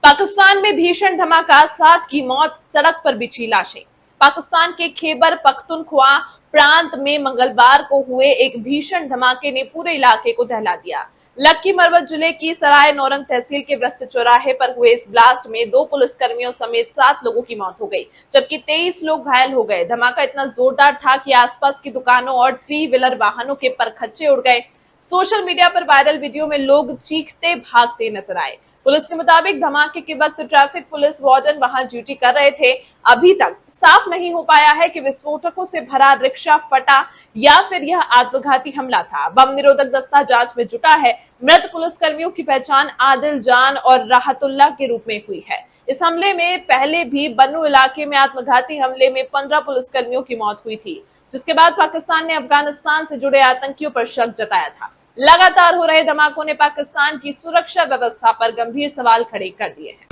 पाकिस्तान में भीषण धमाका, 7 की मौत, सड़क पर बिछी लाशें। पाकिस्तान के खैबर पख्तूनख्वा प्रांत में मंगलवार को हुए एक भीषण धमाके ने पूरे इलाके को दहला दिया। लक्की मरवत जिले की सराय नौरंग तहसील के व्यस्त चौराहे पर हुए इस ब्लास्ट में 2 पुलिसकर्मियों समेत 7 लोगों की मौत हो गई, जबकि 23 लोग घायल हो गए। धमाका इतना जोरदार था कि आसपास की दुकानों और 3 व्हीलर वाहनों के परखच्चे उड़ गए। सोशल मीडिया पर वायरल वीडियो में लोग चीखते भागते नजर आए। पुलिस के मुताबिक धमाके के वक्त ट्रैफिक पुलिस वार्डन वहां ड्यूटी कर रहे थे। अभी तक साफ नहीं हो पाया है कि विस्फोटकों से भरा रिक्शा फटा या फिर यह आत्मघाती हमला था। बम निरोधक दस्ता जांच में जुटा है। मृत पुलिसकर्मियों की पहचान आदिल जान और राहतुल्लाह के रूप में हुई है। इस हमले में पहले भी बन्नू इलाके में आत्मघाती हमले में 15 पुलिसकर्मियों की मौत हुई थी, जिसके बाद पाकिस्तान ने अफगानिस्तान से जुड़े आतंकियों पर शक जताया था। लगातार हो रहे धमाकों ने पाकिस्तान की सुरक्षा व्यवस्था पर गंभीर सवाल खड़े कर दिए हैं।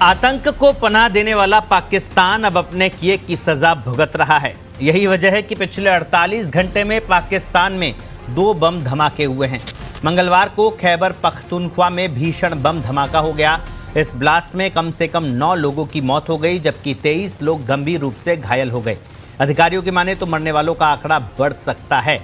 आतंक को पनाह देने वाला पाकिस्तान अब अपने किए की सजा भुगत रहा है। यही वजह है कि पिछले 48 घंटे में पाकिस्तान में 2 बम धमाके हुए हैं। मंगलवार को खैबर पख्तूनख्वा में भीषण बम धमाका हो गया। इस ब्लास्ट में कम से कम 9 लोगों की मौत हो गई, जबकि 23 लोग गंभीर रूप से घायल हो गए। अधिकारियों की माने तो मरने वालों का आंकड़ा बढ़ सकता है।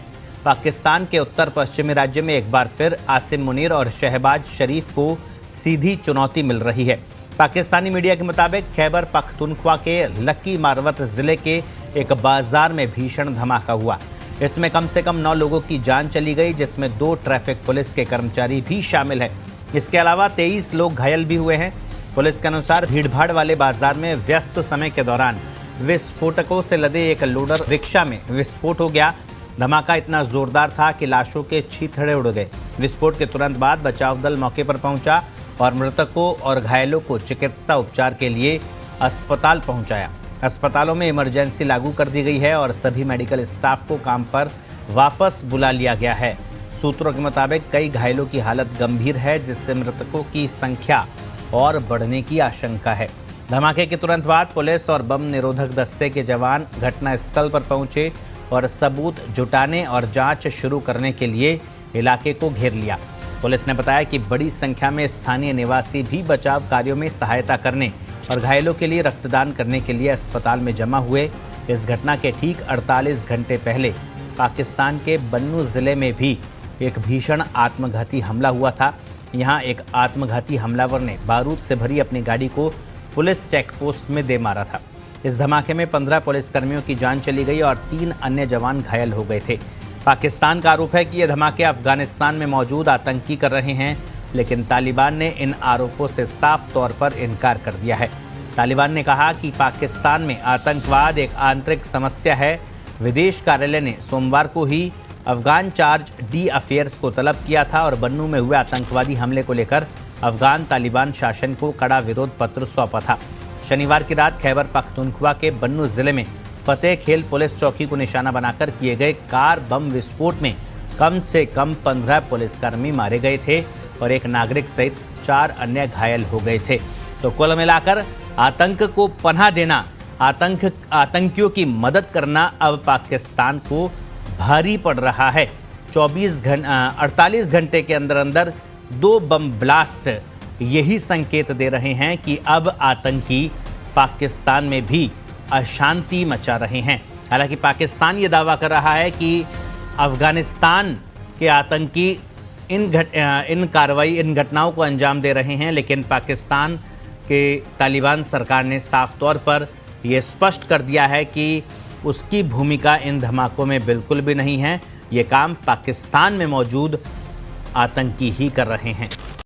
पाकिस्तान के उत्तर पश्चिमी राज्य में एक बार फिर आसिम मुनीर और शहबाज शरीफ को सीधी चुनौती मिल रही है। पाकिस्तानी मीडिया के मुताबिक खैबर पख्तूनख्वा के लक्की मारवत जिले के एक बाजार में भीषण धमाका हुआ। इसमें कम से कम 9 लोगों की जान चली गई, जिसमें 2 ट्रैफिक पुलिस के कर्मचारी भी शामिल हैं। इसके अलावा 23 लोग घायल भी हुए हैं। पुलिस के अनुसार भीड़भाड़ वाले बाजार में व्यस्त समय के दौरान विस्फोटकों से लदे एक लोडर रिक्शा में विस्फोट हो गया। धमाका इतना जोरदार था कि लाशों के छींथड़े उड़ गए। विस्फोट के तुरंत बाद बचाव दल मौके पर पहुंचा और मृतकों और घायलों को चिकित्सा उपचार के लिए अस्पताल पहुंचाया। अस्पतालों में इमरजेंसी लागू कर दी गई है और सभी मेडिकल स्टाफ को काम पर वापस बुला लिया गया है। सूत्रों के मुताबिक कई घायलों की हालत गंभीर है, जिससे मृतकों की संख्या और बढ़ने की आशंका है। धमाके के तुरंत बाद पुलिस और बम निरोधक दस्ते के जवान घटनास्थल पर पहुंचे और सबूत जुटाने और जांच शुरू करने के लिए इलाके को घेर लिया। पुलिस ने बताया कि बड़ी संख्या में स्थानीय निवासी भी बचाव कार्यों में सहायता करने और घायलों के लिए रक्तदान करने के लिए अस्पताल में जमा हुए। इस घटना के ठीक 48 घंटे पहले पाकिस्तान के बन्नू जिले में भी एक भीषण आत्मघाती हमला हुआ था। यहां एक आत्मघाती हमलावर ने बारूद से भरी अपनी गाड़ी को पुलिस चेक पोस्ट में दे मारा था। इस धमाके में 15 पुलिसकर्मियों की जान चली गई और 3 अन्य जवान घायल हो गए थे। पाकिस्तान का आरोप है कि ये धमाके अफगानिस्तान में मौजूद आतंकी कर रहे हैं, लेकिन तालिबान ने इन आरोपों से साफ तौर पर इनकार कर दिया है। तालिबान ने कहा कि पाकिस्तान में आतंकवाद एक आंतरिक समस्या है। विदेश कार्यालय ने सोमवार को ही अफगान चार्ज डी अफेयर्स को तलब किया था और बन्नू में हुए आतंकवादी हमले को लेकर अफगान तालिबान शासन को कड़ा विरोध पत्र सौंपा था। शनिवार की रात खैबर पख्तूनख्वा के बन्नू जिले में फतेह खेल पुलिस चौकी को निशाना बनाकर किए गए कार बम विस्फोट में कम से कम 15 पुलिसकर्मी मारे गए थे और एक नागरिक सहित 4 अन्य घायल हो गए थे। तो कुल मिलाकर आतंक को पनाह देना, आतंकियों की मदद करना अब पाकिस्तान को भारी पड़ रहा है। 48 घंटे के अंदर अंदर 2 बम ब्लास्ट यही संकेत दे रहे हैं कि अब आतंकी पाकिस्तान में भी अशांति मचा रहे हैं। हालांकि पाकिस्तान ये दावा कर रहा है कि अफगानिस्तान के आतंकी इन घटनाओं को अंजाम दे रहे हैं, लेकिन पाकिस्तान के तालिबान सरकार ने साफ तौर पर यह स्पष्ट कर दिया है कि उसकी भूमिका इन धमाकों में बिल्कुल भी नहीं है। ये काम पाकिस्तान में मौजूद आतंकी ही कर रहे हैं।